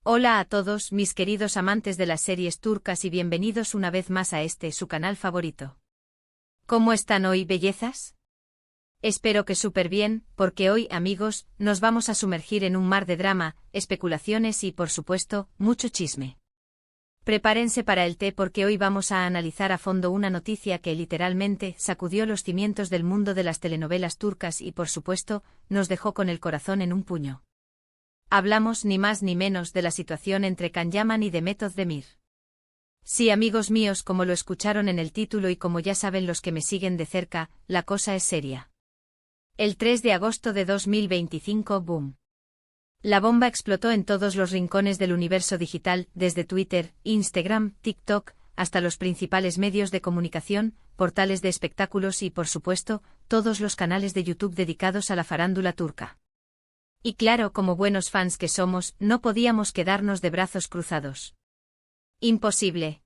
Hola a todos mis queridos amantes de las series turcas y bienvenidos una vez más a su canal favorito. ¿Cómo están hoy, bellezas? Espero que súper bien, porque hoy, amigos, nos vamos a sumergir en un mar de drama, especulaciones y, por supuesto, mucho chisme. Prepárense para el té porque hoy vamos a analizar a fondo una noticia que literalmente sacudió los cimientos del mundo de las telenovelas turcas y, por supuesto, nos dejó con el corazón en un puño. Hablamos ni más ni menos de la situación entre Can Yaman y Demet Özdemir. Sí, amigos míos, como lo escucharon en el título y como ya saben los que me siguen de cerca, la cosa es seria. El 3 de agosto de 2025, boom. La bomba explotó en todos los rincones del universo digital, desde Twitter, Instagram, TikTok, hasta los principales medios de comunicación, portales de espectáculos y, por supuesto, todos los canales de YouTube dedicados a la farándula turca. Y claro, como buenos fans que somos, no podíamos quedarnos de brazos cruzados. Imposible.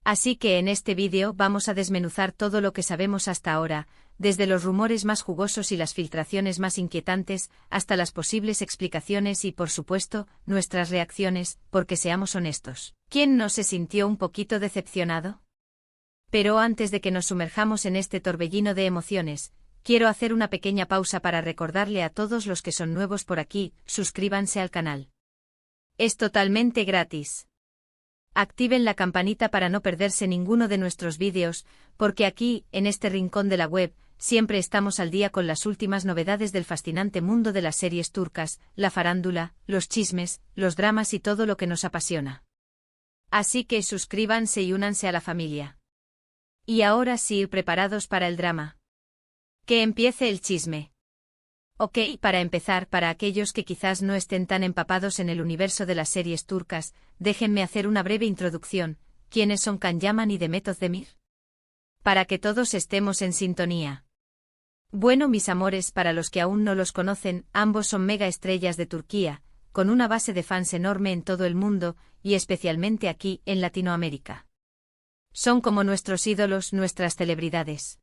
Así que en este vídeo vamos a desmenuzar todo lo que sabemos hasta ahora, desde los rumores más jugosos y las filtraciones más inquietantes, hasta las posibles explicaciones y, por supuesto, nuestras reacciones, porque seamos honestos, ¿quién no se sintió un poquito decepcionado? Pero antes de que nos sumerjamos en este torbellino de emociones, quiero hacer una pequeña pausa para recordarle a todos los que son nuevos por aquí, suscríbanse al canal. Es totalmente gratis. Activen la campanita para no perderse ninguno de nuestros vídeos, porque aquí, en este rincón de la web, siempre estamos al día con las últimas novedades del fascinante mundo de las series turcas, la farándula, los chismes, los dramas y todo lo que nos apasiona. Así que suscríbanse y únanse a la familia. Y ahora sí, preparados para el drama. Que empiece el chisme. Ok, para empezar, para aquellos que quizás no estén tan empapados en el universo de las series turcas, déjenme hacer una breve introducción. ¿Quiénes son Can Yaman y Demet Özdemir? Para que todos estemos en sintonía. Bueno, mis amores, para los que aún no los conocen, ambos son mega estrellas de Turquía, con una base de fans enorme en todo el mundo, y especialmente aquí, en Latinoamérica. Son como nuestros ídolos, nuestras celebridades.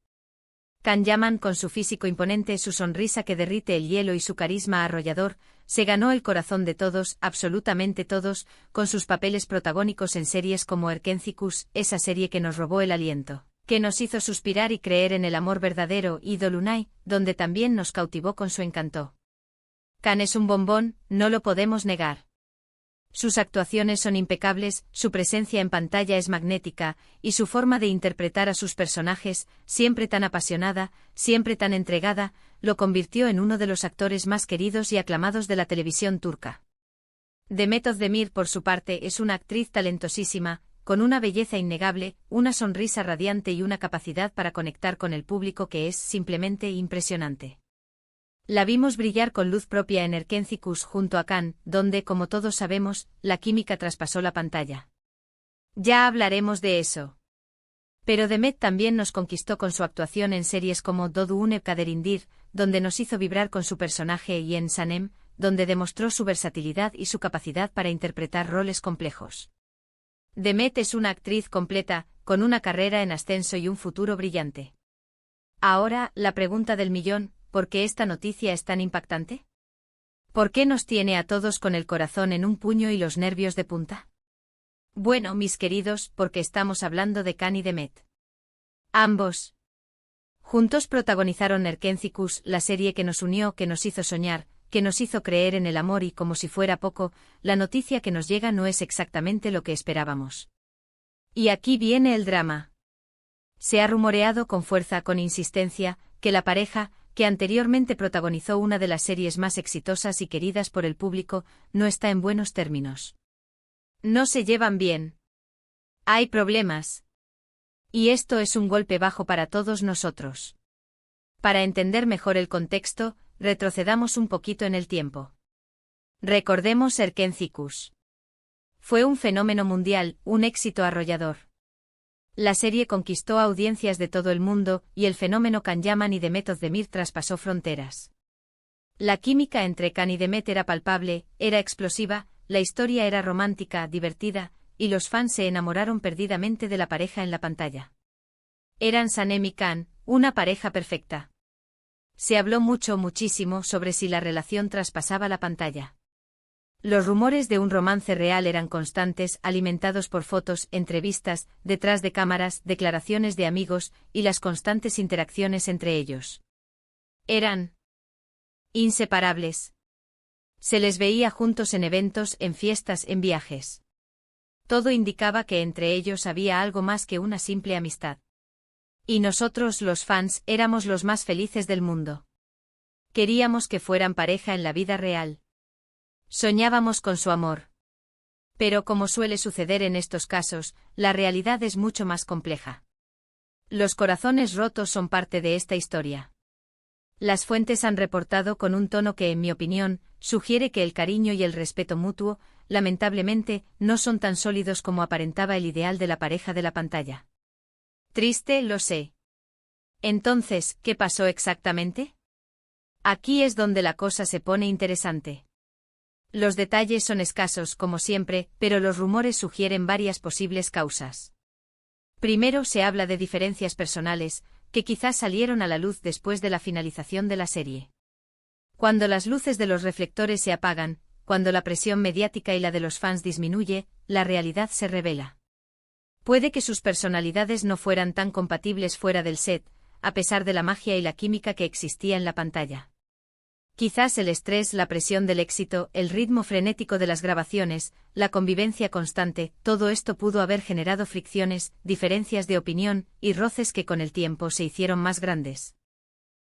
Can Yaman, con su físico imponente, su sonrisa que derrite el hielo y su carisma arrollador, se ganó el corazón de todos, absolutamente todos, con sus papeles protagónicos en series como Erkencikus, esa serie que nos robó el aliento, que nos hizo suspirar y creer en el amor verdadero, y Dolunay, donde también nos cautivó con su encanto. Can es un bombón, no lo podemos negar. Sus actuaciones son impecables, su presencia en pantalla es magnética, y su forma de interpretar a sus personajes, siempre tan apasionada, siempre tan entregada, lo convirtió en uno de los actores más queridos y aclamados de la televisión turca. Demet Özdemir, por su parte, es una actriz talentosísima, con una belleza innegable, una sonrisa radiante y una capacidad para conectar con el público que es simplemente impresionante. La vimos brillar con luz propia en Erkencikus junto a Can, donde, como todos sabemos, la química traspasó la pantalla. Ya hablaremos de eso. Pero Demet también nos conquistó con su actuación en series como Doğduğun Ev Kaderindir, donde nos hizo vibrar con su personaje, y en Sanem, donde demostró su versatilidad y su capacidad para interpretar roles complejos. Demet es una actriz completa, con una carrera en ascenso y un futuro brillante. Ahora, la pregunta del millón: ¿por qué esta noticia es tan impactante? ¿Por qué nos tiene a todos con el corazón en un puño y los nervios de punta? Bueno, mis queridos, porque estamos hablando de Can y Demet. Ambos juntos protagonizaron Erkencikus, la serie que nos unió, que nos hizo soñar, que nos hizo creer en el amor y, como si fuera poco, la noticia que nos llega no es exactamente lo que esperábamos. Y aquí viene el drama. Se ha rumoreado con fuerza, con insistencia, que la pareja, que anteriormente protagonizó una de las series más exitosas y queridas por el público, no está en buenos términos. No se llevan bien. Hay problemas. Y esto es un golpe bajo para todos nosotros. Para entender mejor el contexto, retrocedamos un poquito en el tiempo. Recordemos Erkencikus. Fue un fenómeno mundial, un éxito arrollador. La serie conquistó audiencias de todo el mundo, y el fenómeno Can Yaman y Demet Özdemir traspasó fronteras. La química entre Can y Demet era palpable, era explosiva, la historia era romántica, divertida, y los fans se enamoraron perdidamente de la pareja en la pantalla. Eran Sanem y Can, una pareja perfecta. Se habló muchísimo sobre si la relación traspasaba la pantalla. Los rumores de un romance real eran constantes, alimentados por fotos, entrevistas, detrás de cámaras, declaraciones de amigos y las constantes interacciones entre ellos. Eran inseparables. Se les veía juntos en eventos, en fiestas, en viajes. Todo indicaba que entre ellos había algo más que una simple amistad. Y nosotros, los fans, éramos los más felices del mundo. Queríamos que fueran pareja en la vida real. Soñábamos con su amor. Pero como suele suceder en estos casos, la realidad es mucho más compleja. Los corazones rotos son parte de esta historia. Las fuentes han reportado con un tono que, en mi opinión, sugiere que el cariño y el respeto mutuo, lamentablemente, no son tan sólidos como aparentaba el ideal de la pareja de la pantalla. Triste, lo sé. Entonces, ¿qué pasó exactamente? Aquí es donde la cosa se pone interesante. Los detalles son escasos, como siempre, pero los rumores sugieren varias posibles causas. Primero se habla de diferencias personales, que quizás salieron a la luz después de la finalización de la serie. Cuando las luces de los reflectores se apagan, cuando la presión mediática y la de los fans disminuye, la realidad se revela. Puede que sus personalidades no fueran tan compatibles fuera del set, a pesar de la magia y la química que existía en la pantalla. Quizás el estrés, la presión del éxito, el ritmo frenético de las grabaciones, la convivencia constante, todo esto pudo haber generado fricciones, diferencias de opinión y roces que con el tiempo se hicieron más grandes.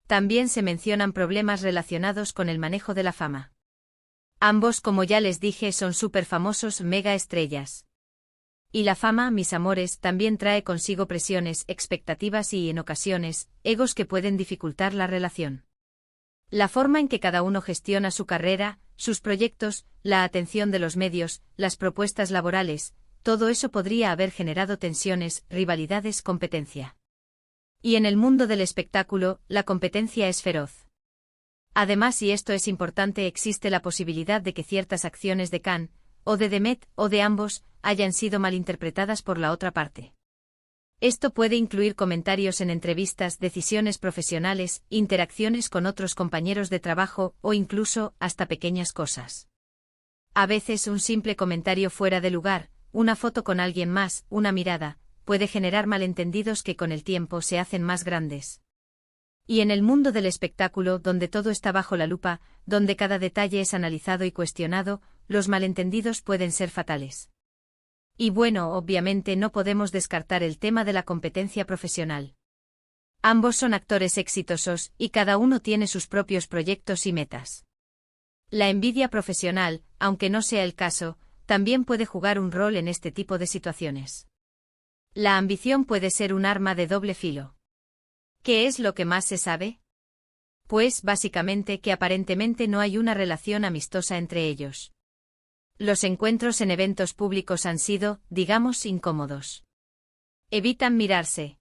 También se mencionan problemas relacionados con el manejo de la fama. Ambos, como ya les dije, son súper famosos mega estrellas. Y la fama, mis amores, también trae consigo presiones, expectativas y, en ocasiones, egos que pueden dificultar la relación. La forma en que cada uno gestiona su carrera, sus proyectos, la atención de los medios, las propuestas laborales, todo eso podría haber generado tensiones, rivalidades, competencia. Y en el mundo del espectáculo, la competencia es feroz. Además, y esto es importante, existe la posibilidad de que ciertas acciones de Khan, o de Demet, o de ambos, hayan sido malinterpretadas por la otra parte. Esto puede incluir comentarios en entrevistas, decisiones profesionales, interacciones con otros compañeros de trabajo o incluso hasta pequeñas cosas. A veces un simple comentario fuera de lugar, una foto con alguien más, una mirada, puede generar malentendidos que con el tiempo se hacen más grandes. Y en el mundo del espectáculo, donde todo está bajo la lupa, donde cada detalle es analizado y cuestionado, los malentendidos pueden ser fatales. Y bueno, obviamente no podemos descartar el tema de la competencia profesional. Ambos son actores exitosos y cada uno tiene sus propios proyectos y metas. La envidia profesional, aunque no sea el caso, también puede jugar un rol en este tipo de situaciones. La ambición puede ser un arma de doble filo. ¿Qué es lo que más se sabe? Pues básicamente que aparentemente no hay una relación amistosa entre ellos. Los encuentros en eventos públicos han sido, digamos, incómodos. Evitan mirarse.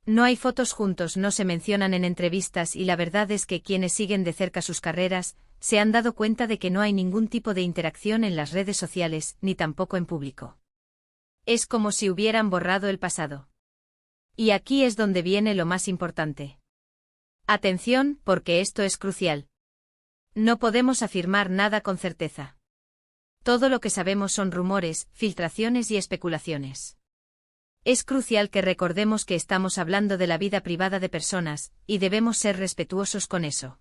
No hay fotos juntos, no se mencionan en entrevistas y la verdad es que quienes siguen de cerca sus carreras, se han dado cuenta de que no hay ningún tipo de interacción en las redes sociales, ni tampoco en público. Es como si hubieran borrado el pasado. Y aquí es donde viene lo más importante. Atención, porque esto es crucial. No podemos afirmar nada con certeza. Todo lo que sabemos son rumores, filtraciones y especulaciones. Es crucial que recordemos que estamos hablando de la vida privada de personas, y debemos ser respetuosos con eso.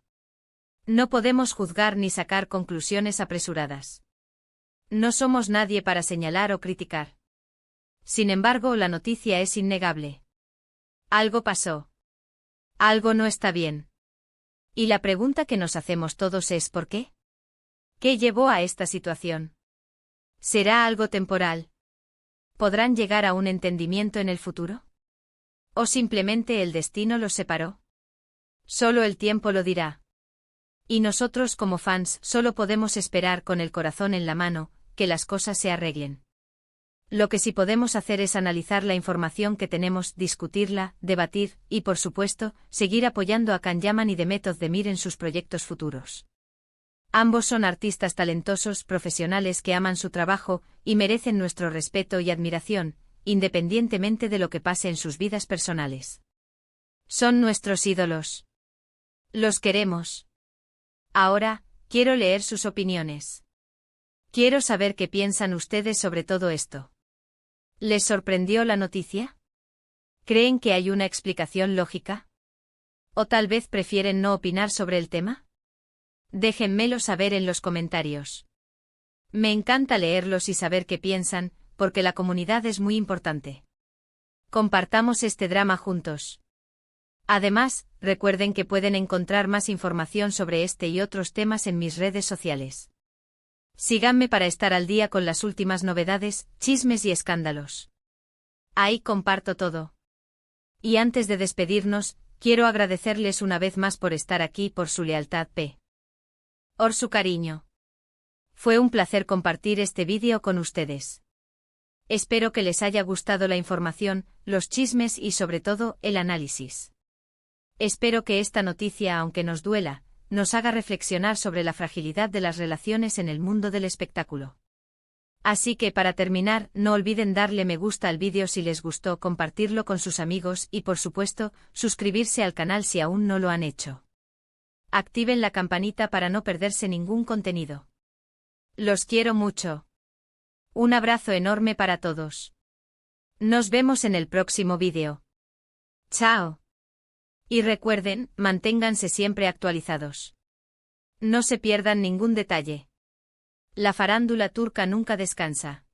No podemos juzgar ni sacar conclusiones apresuradas. No somos nadie para señalar o criticar. Sin embargo, la noticia es innegable. Algo pasó. Algo no está bien. Y la pregunta que nos hacemos todos es ¿por qué? ¿Qué llevó a esta situación? ¿Será algo temporal? ¿Podrán llegar a un entendimiento en el futuro? ¿O simplemente el destino los separó? Solo el tiempo lo dirá. Y nosotros como fans solo podemos esperar con el corazón en la mano, que las cosas se arreglen. Lo que sí podemos hacer es analizar la información que tenemos, discutirla, debatir, y por supuesto, seguir apoyando a Can Yaman y Demet Özdemir en sus proyectos futuros. Ambos son artistas talentosos, profesionales que aman su trabajo, y merecen nuestro respeto y admiración, independientemente de lo que pase en sus vidas personales. Son nuestros ídolos. Los queremos. Ahora, quiero leer sus opiniones. Quiero saber qué piensan ustedes sobre todo esto. ¿Les sorprendió la noticia? ¿Creen que hay una explicación lógica? ¿O tal vez prefieren no opinar sobre el tema? Déjenmelo saber en los comentarios. Me encanta leerlos y saber qué piensan, porque la comunidad es muy importante. Compartamos este drama juntos. Además, recuerden que pueden encontrar más información sobre este y otros temas en mis redes sociales. Síganme para estar al día con las últimas novedades, chismes y escándalos. Ahí comparto todo. Y antes de despedirnos, quiero agradecerles una vez más por estar aquí y por su lealtad por su cariño. Fue un placer compartir este vídeo con ustedes. Espero que les haya gustado la información, los chismes y sobre todo, el análisis. Espero que esta noticia, aunque nos duela, nos haga reflexionar sobre la fragilidad de las relaciones en el mundo del espectáculo. Así que para terminar, no olviden darle me gusta al vídeo si les gustó, compartirlo con sus amigos y por supuesto, suscribirse al canal si aún no lo han hecho. Activen la campanita para no perderse ningún contenido. Los quiero mucho. Un abrazo enorme para todos. Nos vemos en el próximo vídeo. Chao. Y recuerden, manténganse siempre actualizados. No se pierdan ningún detalle. La farándula turca nunca descansa.